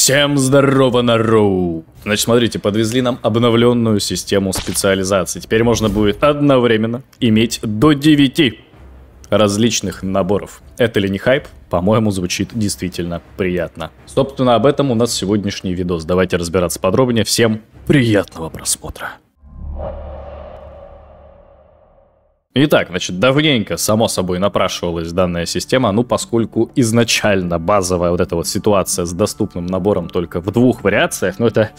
Всем здорово, народ! Значит, смотрите, подвезли нам обновленную систему специализации. Теперь можно будет одновременно иметь до 9 различных наборов. Это ли не хайп? По-моему, звучит действительно приятно. Собственно, об этом у нас сегодняшний видос. Давайте разбираться подробнее. Всем приятного просмотра. Итак, значит, давненько, само собой, напрашивалась данная система, поскольку изначально базовая вот эта вот ситуация с доступным набором только в 2 вариациях, это,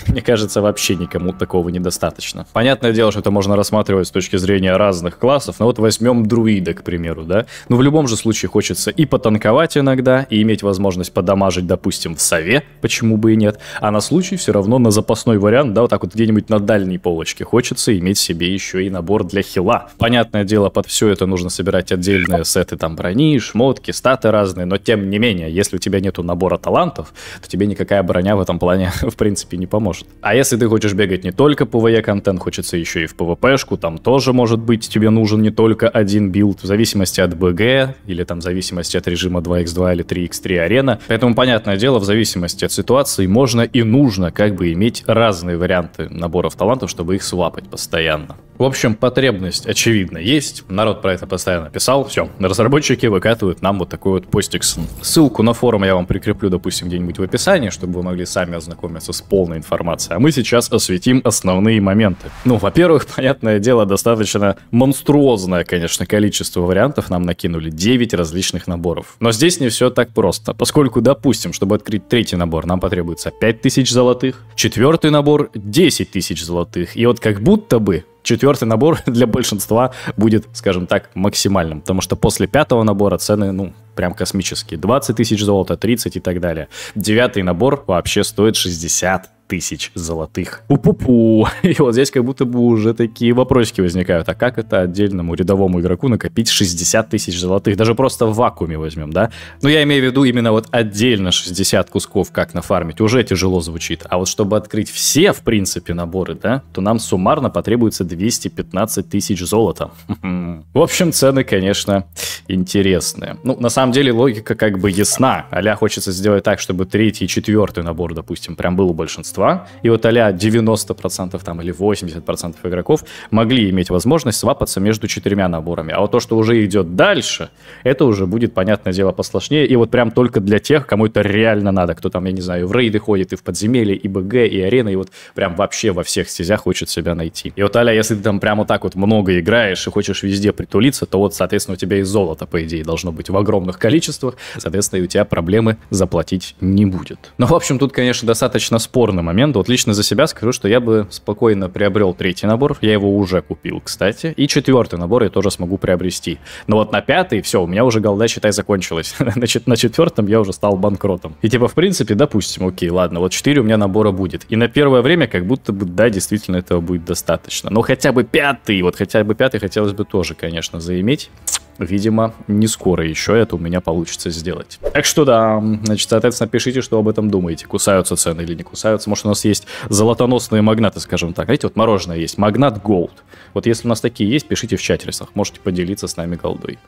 мне кажется, вообще никому такого недостаточно. Понятное дело, что это можно рассматривать с точки зрения разных классов, но вот возьмем друида, к примеру, да? В любом же случае хочется и потанковать иногда, и иметь возможность подамажить, допустим, в сове, почему бы и нет, а на случай все равно на запасной вариант, да, вот так вот где-нибудь на дальней полочке хочется иметь себе еще и набор для хила. Понятное дело, под все это нужно собирать отдельные сеты там брони, шмотки, статы разные, но тем не менее, если у тебя нету набора талантов, то тебе никакая броня в этом плане в принципе не поможет. А если ты хочешь бегать не только PvE контент, хочется еще и в PvP-шку, там тоже может быть тебе нужен не только один билд, в зависимости от БГ, или там в зависимости от режима 2x2 или 3x3 арена. Поэтому, понятное дело, в зависимости от ситуации можно и нужно как бы иметь разные варианты наборов талантов, чтобы их свапать постоянно. В общем, потребность, очевидно, есть. Народ про это постоянно писал. Все, разработчики выкатывают нам вот такой вот постик. Ссылку на форум я вам прикреплю, допустим, где-нибудь в описании, чтобы вы могли сами ознакомиться с полной информацией. А мы сейчас осветим основные моменты. Во-первых, понятное дело, достаточно монструозное, конечно, количество вариантов нам накинули. 9 различных наборов. Но здесь не все так просто. Поскольку, допустим, чтобы открыть 3-й набор, нам потребуется 5000 золотых. 4-й набор 10 тысяч золотых. И вот как будто бы 4-й набор для большинства будет, скажем так, максимальным, потому что после 5-го набора цены, прям космические. 20 тысяч золота, 30 и так далее. 9-й набор вообще стоит 60 тысяч золотых. Пу-пу-пу. И вот здесь как будто бы уже такие вопросики возникают. А как это отдельному рядовому игроку накопить 60 тысяч золотых? Даже просто в вакууме возьмем, да? Я имею в виду именно вот отдельно 60 кусков, как нафармить, уже тяжело звучит. А вот чтобы открыть все, в принципе, наборы, да, то нам суммарно потребуется 215 тысяч золота. В общем, цены, конечно, интересные. На самом деле логика как бы ясна. А-ля хочется сделать так, чтобы 3-й и 4-й набор, допустим, прям был у большинства. И вот а-ля 90% там, или 80% игроков могли иметь возможность свапаться между 4 наборами. А вот то, что уже идет дальше, это уже будет, понятное дело, посложнее. И вот прям только для тех, кому это реально надо. Кто там, я не знаю, в рейды ходит, и в подземелье, и БГ, и арены, и вот прям вообще во всех стезях хочет себя найти. И вот а-ля, если ты там прям вот так вот много играешь и хочешь везде притулиться, то вот, соответственно, у тебя и золото, по идее, должно быть в огромных количествах. Соответственно, и у тебя проблемы заплатить не будет. В общем, тут, конечно, достаточно спорный момент. Вот лично за себя скажу, что я бы спокойно приобрел 3-й набор. Я его уже купил, кстати. И 4-й набор я тоже смогу приобрести. Но вот на 5-й, все, у меня уже голда, считай, закончилась. Значит, на 4-м я уже стал банкротом. И типа, в принципе, допустим, окей, ладно, вот 4 у меня набора будет. И на первое время как будто бы, да, действительно этого будет достаточно. Но хотя бы 5-й, вот хотя бы 5-й хотелось бы тоже, конечно, заиметь. Видимо, не скоро еще это у меня получится сделать. Так что да, значит, соответственно, пишите, что об этом думаете. Кусаются цены или не кусаются. Может, у нас есть золотоносные магнаты, скажем так. Знаете, вот мороженое есть, магнат Gold. Вот если у нас такие есть, пишите в чатерсах. Можете поделиться с нами голдой.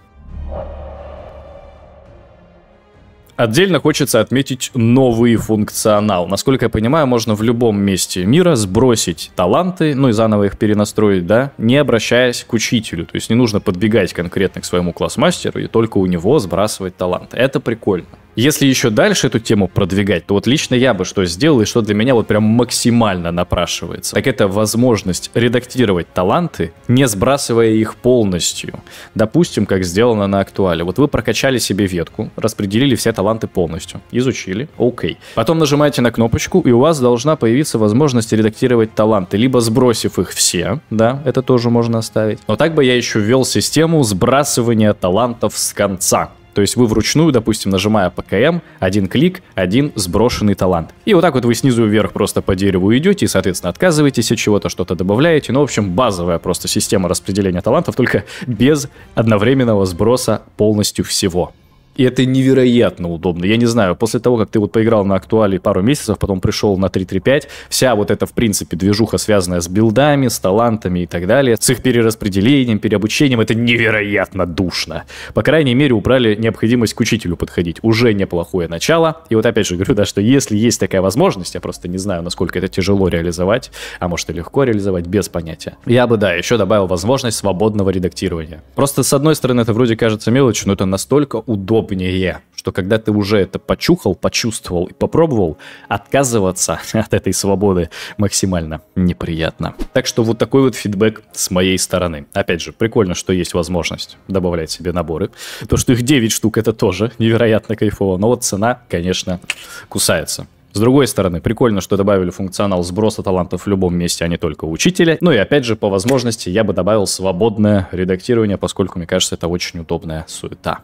Отдельно хочется отметить новый функционал. Насколько я понимаю, можно в любом месте мира сбросить таланты, и заново их перенастроить, да, не обращаясь к учителю. То есть не нужно подбегать конкретно к своему классмастеру и только у него сбрасывать таланты. Это прикольно. Если еще дальше эту тему продвигать, то вот лично я бы что сделал, и что для меня вот прям максимально напрашивается, так это возможность редактировать таланты, не сбрасывая их полностью. Допустим, как сделано на актуале. Вот вы прокачали себе ветку, распределили все таланты полностью, изучили, окей. Потом нажимаете на кнопочку, и у вас должна появиться возможность редактировать таланты, либо сбросив их все, да, это тоже можно оставить. Но так бы я еще ввел систему сбрасывания талантов с конца. То есть вы вручную, допустим, нажимая ПКМ, один клик, один сброшенный талант. И вот так вот вы снизу вверх просто по дереву идете и, соответственно, отказываетесь от чего-то, что-то добавляете. В общем, базовая просто система распределения талантов, только без одновременного сброса полностью всего. И это невероятно удобно. Я не знаю, после того, как ты вот поиграл на актуале пару месяцев, потом пришел на 3.3.5, вся вот эта, в принципе, движуха, связанная с билдами, с талантами и так далее, с их перераспределением, переобучением, это невероятно душно. По крайней мере, убрали необходимость к учителю подходить. Уже неплохое начало. И вот опять же говорю, да, что если есть такая возможность, я просто не знаю, насколько это тяжело реализовать, а может и легко реализовать, без понятия. Я бы, да, еще добавил возможность свободного редактирования. Просто, с одной стороны, это вроде кажется мелочью, но это настолько удобнее, что когда ты уже это почухал, почувствовал и попробовал, отказываться от этой свободы максимально неприятно. Так что вот такой вот фидбэк с моей стороны. Опять же, прикольно, что есть возможность добавлять себе наборы. То, что их 9 штук, это тоже невероятно кайфово. Но вот цена, конечно, кусается. С другой стороны, прикольно, что добавили функционал сброса талантов в любом месте, а не только у учителя. Ну и опять же, по возможности, я бы добавил свободное редактирование, поскольку, мне кажется, это очень удобная суета.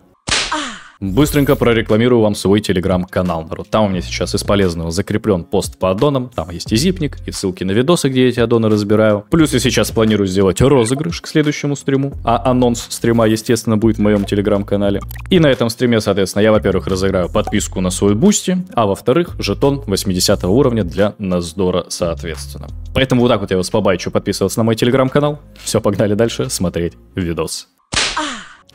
Быстренько прорекламирую вам свой телеграм-канал, народ. Там у меня сейчас из полезного закреплен пост по аддонам. Там есть и зипник, и ссылки на видосы, где я эти аддоны разбираю. Плюс я сейчас планирую сделать розыгрыш к следующему стриму. А анонс стрима, естественно, будет в моем телеграм-канале. И на этом стриме, соответственно, я, во-первых, разыграю подписку на свой бусти, а во-вторых, жетон 80 уровня для Наздора, соответственно. Поэтому вот так вот я вас побайчу подписываться на мой телеграм-канал. Все, погнали дальше смотреть видос.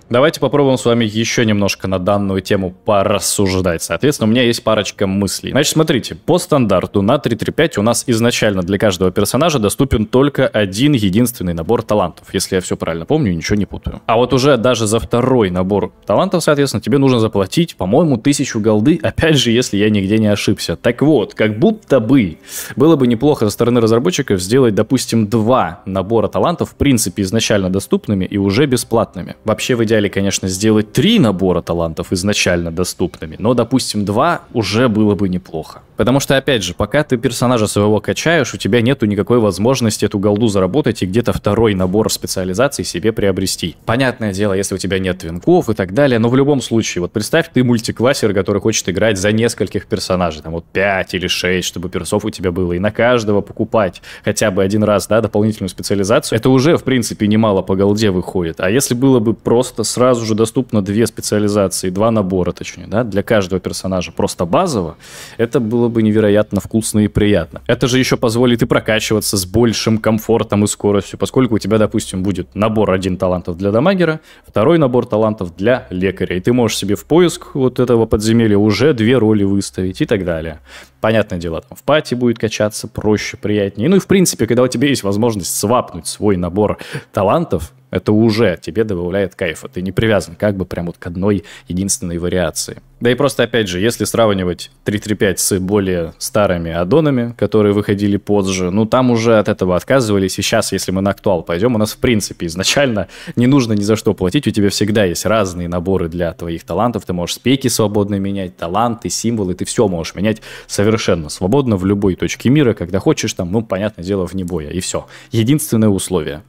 Давайте попробуем с вами еще немножко на данную тему порассуждать. Соответственно, у меня есть парочка мыслей. Значит, смотрите, по стандарту на 3.3.5 у нас изначально для каждого персонажа доступен только один единственный набор талантов. Если я все правильно помню и ничего не путаю. А вот уже даже за второй набор талантов, соответственно, тебе нужно заплатить, по-моему, 1000 голды. Опять же, если я нигде не ошибся. Так вот, как будто бы было бы неплохо со стороны разработчиков сделать, допустим, 2 набора талантов, в принципе, изначально доступными и уже бесплатными. Вообще, в идеале, конечно, сделать 3 набора талантов изначально доступными, но, допустим, 2 уже было бы неплохо. Потому что, опять же, пока ты персонажа своего качаешь, у тебя нету никакой возможности эту голду заработать и где-то второй набор специализаций себе приобрести. Понятное дело, если у тебя нет твинков и так далее, но в любом случае, вот представь, ты мультиклассер, который хочет играть за нескольких персонажей, там вот 5 или 6, чтобы персов у тебя было, и на каждого покупать хотя бы один раз, да, дополнительную специализацию, это уже, в принципе, немало по голде выходит. А если было бы просто сразу же доступно 2 специализации, 2 набора, точнее, да, для каждого персонажа, просто базово, это было бы невероятно вкусно и приятно. Это же еще позволит и прокачиваться с большим комфортом и скоростью, поскольку у тебя, допустим, будет набор 1 талантов для дамагера, второй набор талантов для лекаря, и ты можешь себе в поиск вот этого подземелья уже 2 роли выставить и так далее. Понятное дело, там в пати будет качаться проще, приятнее. Ну и в принципе, когда у тебя есть возможность свапнуть свой набор талантов, это уже тебе добавляет кайфа. Ты не привязан как бы прям вот к одной единственной вариации. Да и просто, опять же, если сравнивать 3.3.5 с более старыми аддонами, которые выходили позже, ну там уже от этого отказывались. И сейчас, если мы на актуал пойдем, у нас в принципе изначально не нужно ни за что платить. У тебя всегда есть разные наборы для твоих талантов. Ты можешь спеки свободно менять, таланты, символы. Ты все можешь менять совершенно свободно в любой точке мира, когда хочешь там, ну, понятное дело, вне боя. И все. Единственное условие.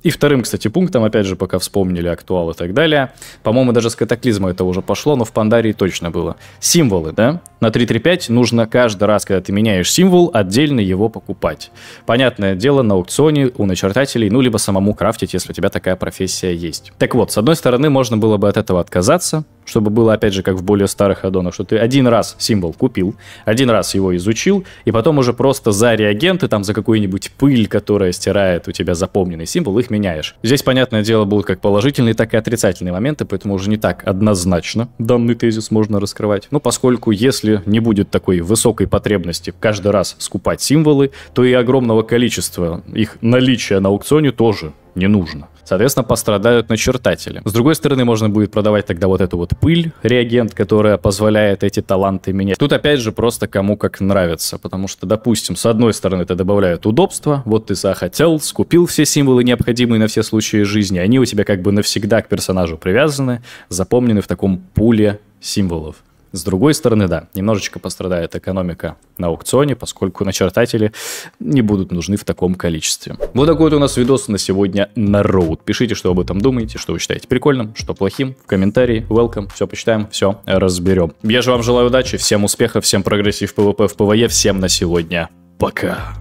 И вторым, кстати, пунктом, опять же, пока вспомнили актуал и так далее, по-моему, даже с катаклизма это уже пошло, но в Пандарии точно было. Символы, да? На 3.3.5 нужно каждый раз, когда ты меняешь символ, отдельно его покупать. Понятное дело, на аукционе у начертателей, ну, либо самому крафтить, если у тебя такая профессия есть. Так вот, с одной стороны, можно было бы от этого отказаться, чтобы было, опять же, как в более старых аддонах, что ты один раз символ купил, один раз его изучил, и потом уже просто за реагенты, там, за какую-нибудь пыль, которая стирает у тебя запомненный символ, их меняешь. Здесь, понятное дело, будут как положительные, так и отрицательные моменты, поэтому уже не так однозначно данный тезис можно раскрывать. Но поскольку если не будет такой высокой потребности каждый раз скупать символы, то и огромного количества их наличия на аукционе тоже не нужно. Соответственно, пострадают начертатели. С другой стороны, можно будет продавать тогда вот эту вот пыль, реагент, которая позволяет эти таланты менять. Тут опять же просто кому как нравится, потому что, допустим, с одной стороны это добавляет удобства, вот ты захотел, скупил все символы, необходимые на все случаи жизни, они у тебя как бы навсегда к персонажу привязаны, запомнены в таком пуле символов. С другой стороны, да, немножечко пострадает экономика на аукционе, поскольку начертатели не будут нужны в таком количестве. Вот такой вот у нас видос на сегодня на роуд. Пишите, что об этом думаете, что вы считаете прикольным, что плохим. В комментарии, welcome, все почитаем, все разберем. Я же вам желаю удачи, всем успехов, всем прогрессив в PvP, в PvE, всем на сегодня. Пока.